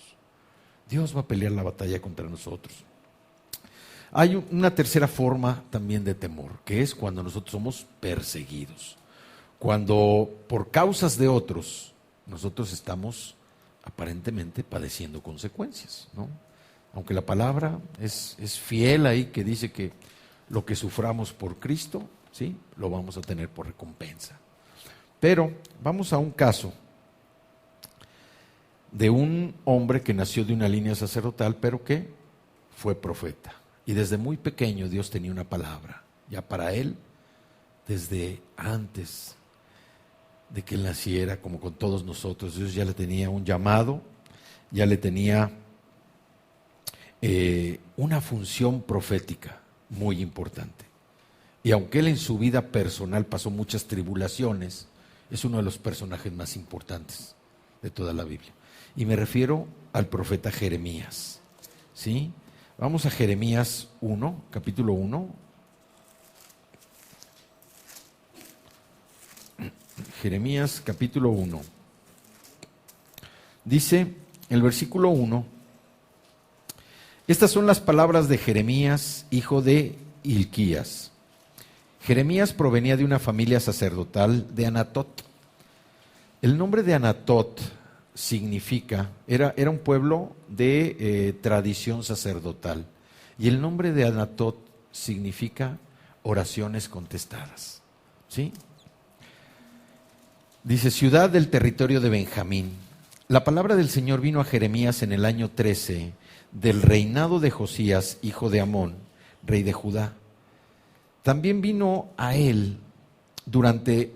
[SPEAKER 1] Dios va a pelear la batalla contra nosotros. Hay una tercera forma también de temor, que es cuando nosotros somos perseguidos. Cuando por causas de otros nosotros estamos aparentemente padeciendo consecuencias, ¿no? Aunque la palabra es fiel ahí, que dice que lo que suframos por Cristo, ¿sí?, lo vamos a tener por recompensa. Pero vamos a un caso de un hombre que nació de una línea sacerdotal, pero que fue profeta. Y desde muy pequeño Dios tenía una palabra, ya para él, desde antes de que él naciera, como con todos nosotros, Dios ya le tenía un llamado, ya le tenía una función profética muy importante. Y aunque él en su vida personal pasó muchas tribulaciones, es uno de los personajes más importantes de toda la Biblia. Y me refiero al profeta Jeremías, ¿sí? Vamos a Jeremías 1, capítulo 1. Jeremías capítulo 1. Dice el versículo 1: estas son las palabras de Jeremías, hijo de Hilquías. Jeremías provenía de una familia sacerdotal de Anatot. El nombre de Anatot significa, era un pueblo de tradición sacerdotal, y el nombre de Anatot significa oraciones contestadas, ¿sí? Dice, ciudad del territorio de Benjamín. La palabra del Señor vino a Jeremías en el año 13 del reinado de Josías, hijo de Amón, rey de Judá. También vino a él durante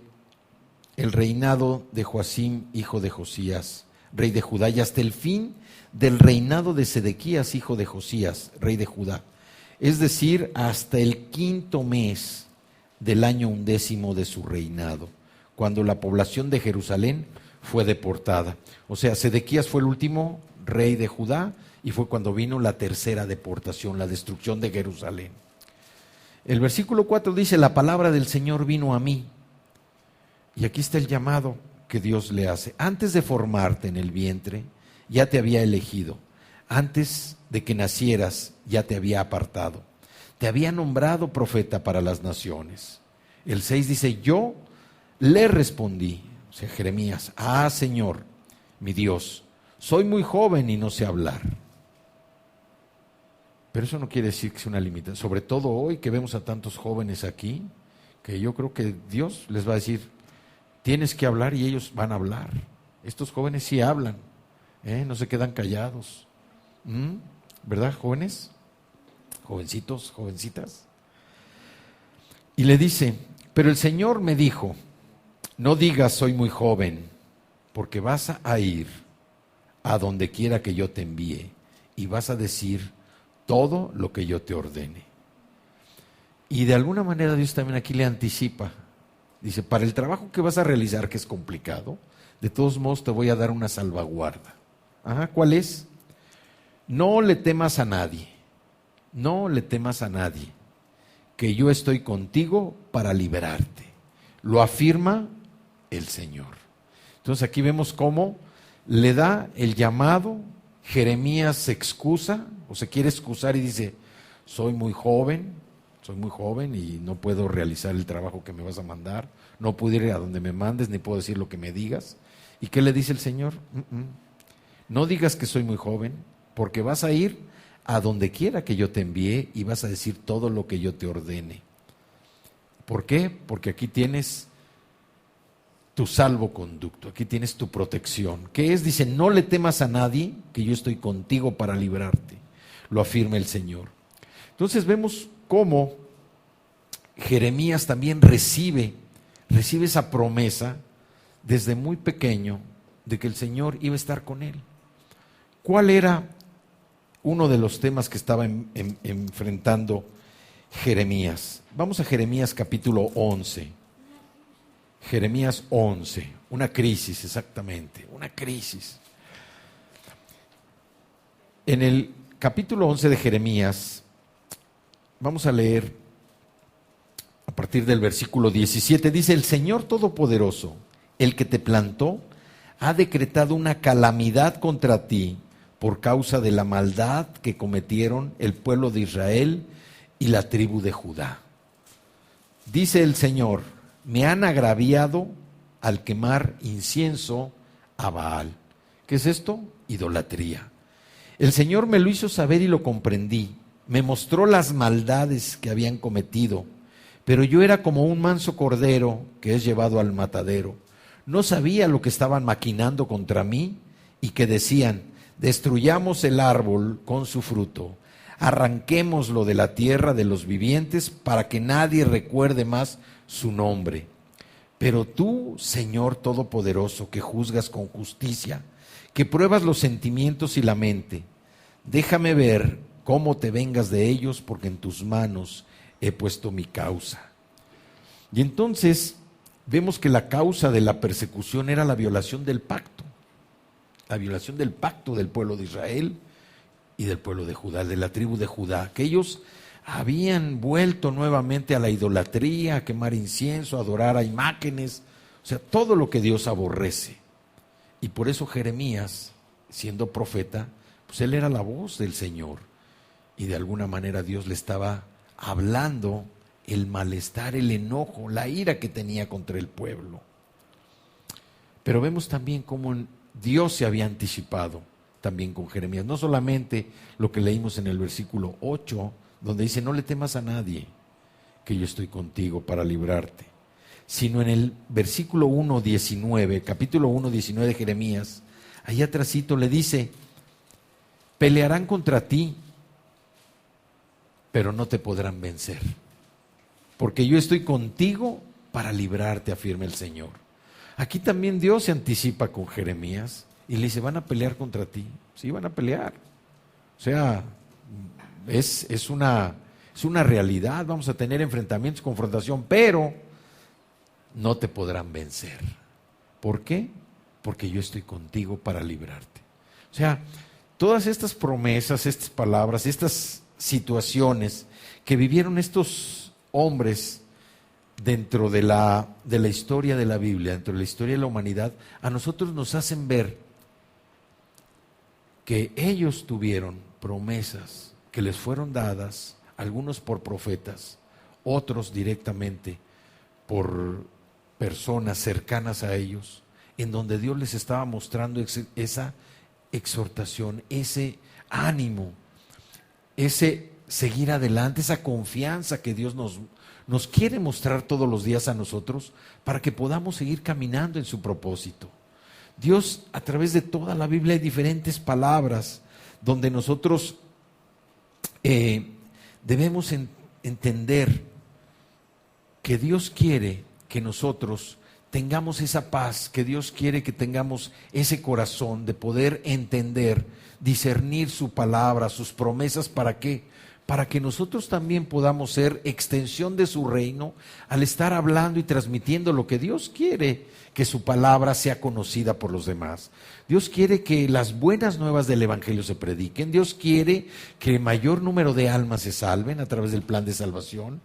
[SPEAKER 1] el reinado de Joacim, hijo de Josías, rey de Judá, y hasta el fin del reinado de Sedequías, hijo de Josías, rey de Judá. Es decir, hasta el 5º mes del año 11º de su reinado, cuando la población de Jerusalén fue deportada. O sea, Sedequías fue el último rey de Judá y fue cuando vino la tercera deportación, la destrucción de Jerusalén. El versículo 4 dice, la palabra del Señor vino a mí. Y aquí está el llamado que Dios le hace. Antes de formarte en el vientre, ya te había elegido. Antes de que nacieras, ya te había apartado. Te había nombrado profeta para las naciones. El 6 dice, yo le respondí, o sea, Jeremías, Señor, mi Dios, soy muy joven y no sé hablar. Pero eso no quiere decir que sea una limitación, sobre todo hoy que vemos a tantos jóvenes aquí, que yo creo que Dios les va a decir, tienes que hablar, y ellos van a hablar. Estos jóvenes sí hablan, no se quedan callados. ¿Verdad, jóvenes? Jovencitos, jovencitas. Y le dice, pero el Señor me dijo, no digas soy muy joven, porque vas a ir a donde quiera que yo te envíe y vas a decir todo lo que yo te ordene. Y de alguna manera Dios también aquí le anticipa. Dice, para el trabajo que vas a realizar, que es complicado, de todos modos te voy a dar una salvaguarda. ¿Cuál es? No le temas a nadie, no le temas a nadie, que yo estoy contigo para liberarte. Lo afirma el Señor. Entonces aquí vemos cómo le da el llamado. Jeremías se excusa o se quiere excusar y dice, soy muy joven y no puedo realizar el trabajo que me vas a mandar, no puedo ir a donde me mandes, ni puedo decir lo que me digas. ¿Y qué le dice el Señor? No digas que soy muy joven, porque vas a ir a donde quiera que yo te envíe y vas a decir todo lo que yo te ordene. ¿Por qué? Porque aquí tienes tu salvoconducto, aquí tienes tu protección. ¿Qué es? Dice, no le temas a nadie, que yo estoy contigo para librarte. Lo afirma el Señor. Entonces vemos cómo Jeremías también recibe esa promesa desde muy pequeño de que el Señor iba a estar con él. ¿Cuál era uno de los temas que estaba enfrentando Jeremías? Vamos a Jeremías capítulo 11. Jeremías 11, una crisis, exactamente, una crisis. En el capítulo 11 de Jeremías, vamos a leer a partir del versículo 17, dice: el Señor Todopoderoso, el que te plantó, ha decretado una calamidad contra ti por causa de la maldad que cometieron el pueblo de Israel y la tribu de Judá. Dice el Señor: me han agraviado al quemar incienso a Baal. ¿Qué es esto? Idolatría. El Señor me lo hizo saber y lo comprendí. Me mostró las maldades que habían cometido, pero yo era como un manso cordero que es llevado al matadero. No sabía lo que estaban maquinando contra mí y que decían: destruyamos el árbol con su fruto, arranquémoslo de la tierra de los vivientes para que nadie recuerde más su nombre. Pero tú, Señor Todopoderoso, que juzgas con justicia, que pruebas los sentimientos y la mente, déjame ver cómo te vengas de ellos, porque en tus manos he puesto mi causa. Y entonces vemos que la causa de la persecución era la violación del pacto del pueblo de Israel y del pueblo de Judá, de la tribu de Judá, que ellos habían vuelto nuevamente a la idolatría, a quemar incienso, a adorar a imágenes, o sea, todo lo que Dios aborrece. Y por eso Jeremías, siendo profeta, pues él era la voz del Señor, y de alguna manera Dios le estaba hablando el malestar, el enojo, la ira que tenía contra el pueblo. Pero vemos también cómo Dios se había anticipado también con Jeremías, no solamente lo que leímos en el versículo 8, donde dice: no le temas a nadie, que yo estoy contigo para librarte, sino en el versículo 1:19, capítulo 1:19 de Jeremías, allá atrásito le dice: pelearán contra ti, pero no te podrán vencer, porque yo estoy contigo para librarte, afirma el Señor. Aquí también Dios se anticipa con Jeremías y le dice: van a pelear contra ti. Sí, van a pelear. O sea, es una realidad, vamos a tener enfrentamientos, confrontación, pero no te podrán vencer. ¿Por qué? Porque yo estoy contigo para librarte. O sea, todas estas promesas, estas palabras, estas situaciones que vivieron estos hombres dentro de la historia de la Biblia, dentro de la historia de la humanidad, a nosotros nos hacen ver que ellos tuvieron promesas que les fueron dadas, algunos por profetas, otros directamente por personas cercanas a ellos, en donde Dios les estaba mostrando esa exhortación, ese ánimo, ese seguir adelante, esa confianza que Dios nos quiere mostrar todos los días a nosotros para que podamos seguir caminando en su propósito. Dios, a través de toda la Biblia, hay diferentes palabras donde nosotros debemos entender que Dios quiere que nosotros tengamos esa paz, que Dios quiere que tengamos ese corazón de poder entender, discernir su palabra, sus promesas. ¿Para qué? Para que nosotros también podamos ser extensión de su reino al estar hablando y transmitiendo lo que Dios quiere, que su palabra sea conocida por los demás. Dios quiere que las buenas nuevas del Evangelio se prediquen. Dios quiere que el mayor número de almas se salven a través del plan de salvación.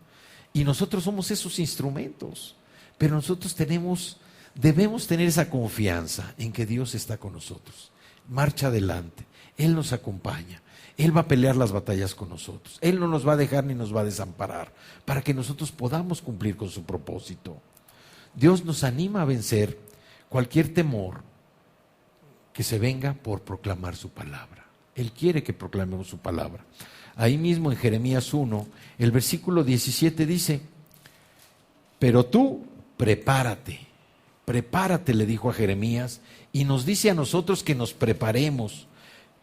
[SPEAKER 1] Y nosotros somos esos instrumentos. Pero nosotros debemos tener esa confianza en que Dios está con nosotros. Marcha adelante. Él nos acompaña. Él va a pelear las batallas con nosotros. Él no nos va a dejar ni nos va a desamparar para que nosotros podamos cumplir con su propósito. Dios nos anima a vencer cualquier temor que se venga por proclamar su palabra. Él quiere que proclamemos su palabra. Ahí mismo en Jeremías 1, el versículo 17 dice: pero tú prepárate, le dijo a Jeremías, y nos dice a nosotros que nos preparemos.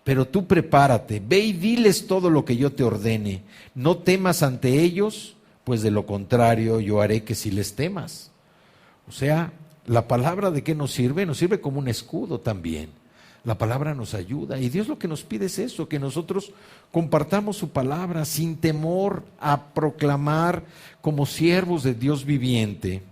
[SPEAKER 1] Pero tú prepárate, ve y diles todo lo que yo te ordene. No temas ante ellos, pues de lo contrario yo haré que si les temas. O sea, la palabra ¿de qué nos sirve? Nos sirve como un escudo también. La palabra nos ayuda y Dios lo que nos pide es eso, que nosotros compartamos su palabra sin temor a proclamar como siervos de Dios viviente.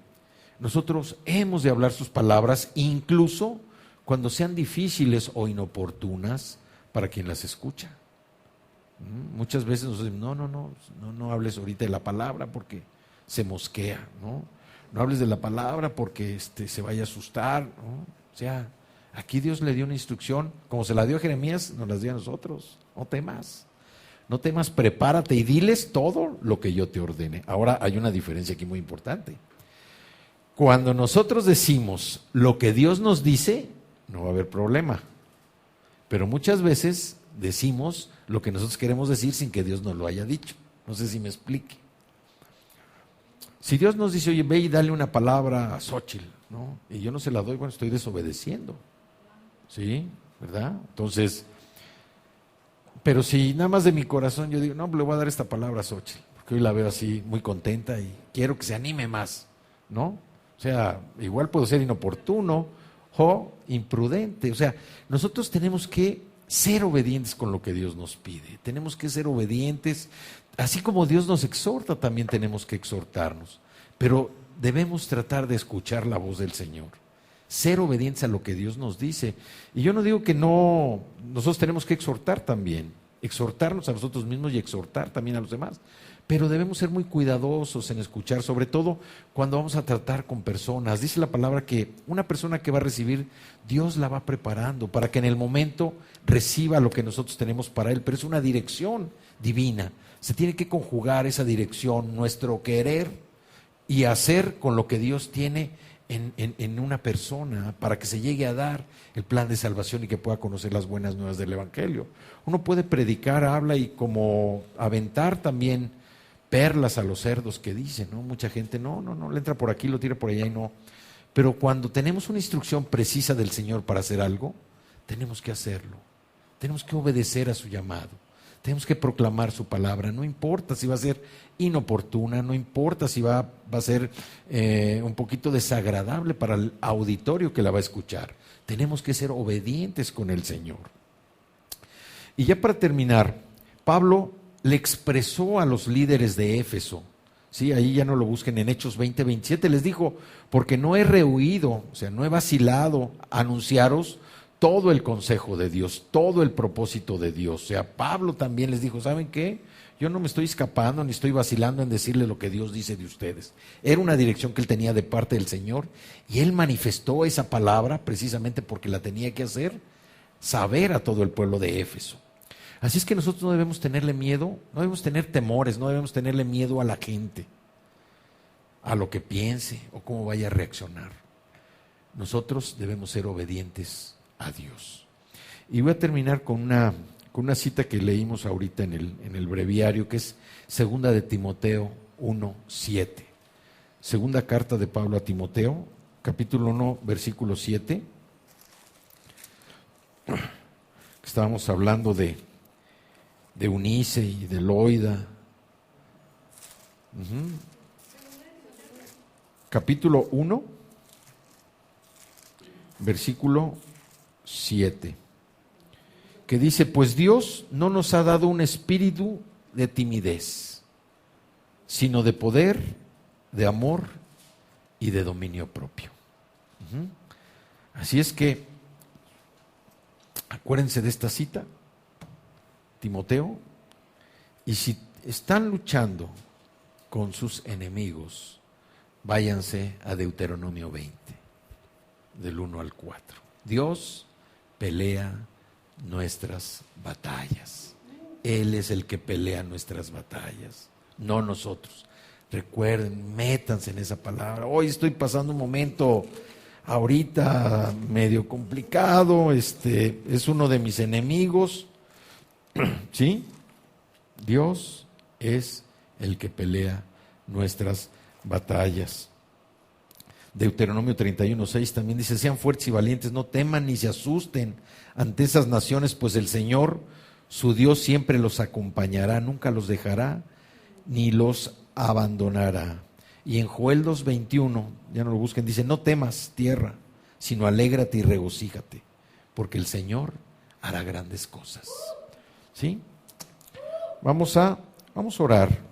[SPEAKER 1] Nosotros hemos de hablar sus palabras incluso cuando sean difíciles o inoportunas para quien las escucha. Muchas veces nos dicen, no hables ahorita de la palabra porque se mosquea, no hables de la palabra porque se vaya a asustar, ¿no? O sea, aquí Dios le dio una instrucción, como se la dio a Jeremías, nos las dio a nosotros. No temas, prepárate y diles todo lo que yo te ordene. Ahora hay una diferencia aquí muy importante. Cuando nosotros decimos lo que Dios nos dice, no va a haber problema. Pero muchas veces decimos lo que nosotros queremos decir sin que Dios nos lo haya dicho. No sé si me explique. Si Dios nos dice, oye, ve y dale una palabra a Xóchitl, ¿no? Y yo no se la doy, bueno, estoy desobedeciendo. ¿Sí? ¿Verdad? Entonces, pero si nada más de mi corazón yo digo, no, le voy a dar esta palabra a Xóchitl, porque hoy la veo así muy contenta y quiero que se anime más, ¿no? O sea, igual puedo ser inoportuno o imprudente. O sea, nosotros tenemos que ser obedientes con lo que Dios nos pide. Tenemos que ser obedientes, así como Dios nos exhorta, también tenemos que exhortarnos. Pero debemos tratar de escuchar la voz del Señor. Ser obedientes a lo que Dios nos dice. Y yo no digo que no, nosotros tenemos que exhortar también, exhortarnos a nosotros mismos y exhortar también a los demás. Pero debemos ser muy cuidadosos en escuchar, sobre todo cuando vamos a tratar con personas. Dice la palabra que una persona que va a recibir, Dios la va preparando para que en el momento reciba lo que nosotros tenemos para él, pero es una dirección divina. Se tiene que conjugar esa dirección, nuestro querer y hacer con lo que Dios tiene en una persona para que se llegue a dar el plan de salvación y que pueda conocer las buenas nuevas del Evangelio. Uno puede predicar, habla y como aventar también perlas a los cerdos que dicen, ¿no? Mucha gente no, le entra por aquí, lo tira por allá y no. Pero cuando tenemos una instrucción precisa del Señor para hacer algo, tenemos que hacerlo. Tenemos que obedecer a su llamado. Tenemos que proclamar su palabra. No importa si va a ser inoportuna, no importa si va a ser un poquito desagradable para el auditorio que la va a escuchar. Tenemos que ser obedientes con el Señor. Y ya para terminar, Pablo le expresó a los líderes de Éfeso, ¿sí? Ahí ya no lo busquen en Hechos 20:27, les dijo, porque no he rehuido, o sea, no he vacilado a anunciaros todo el consejo de Dios, todo el propósito de Dios. O sea, Pablo también les dijo, ¿saben qué? Yo no me estoy escapando ni estoy vacilando en decirle lo que Dios dice de ustedes. Era una dirección que él tenía de parte del Señor y él manifestó esa palabra precisamente porque la tenía que hacer saber a todo el pueblo de Éfeso. Así es que nosotros no debemos tenerle miedo, no debemos tener temores, no debemos tenerle miedo a la gente, a lo que piense o cómo vaya a reaccionar. Nosotros debemos ser obedientes a Dios. Y voy a terminar con una cita que leímos ahorita en el breviario, que es segunda de Timoteo 1:7. Segunda carta de Pablo a Timoteo, capítulo 1, versículo 7. Estábamos hablando de Eunice y de Loida. Capítulo 1, versículo 7, que dice, pues Dios no nos ha dado un espíritu de timidez, sino de poder, de amor y de dominio propio. Así es que, acuérdense de esta cita, Timoteo, y si están luchando con sus enemigos, váyanse a Deuteronomio 20, del 1 al 4. Dios pelea nuestras batallas. Él es el que pelea nuestras batallas, no nosotros. Recuerden, métanse en esa palabra. Hoy estoy pasando un momento ahorita medio complicado, es uno de mis enemigos. ¿Sí? Dios es el que pelea nuestras batallas. Deuteronomio 31:6 también dice, sean fuertes y valientes, no teman ni se asusten ante esas naciones, pues el Señor, su Dios, siempre los acompañará, nunca los dejará, ni los abandonará. Y en Joel 2:21, ya no lo busquen, dice, no temas tierra, sino alégrate y regocíjate, porque el Señor hará grandes cosas. ¿Sí? Vamos a orar.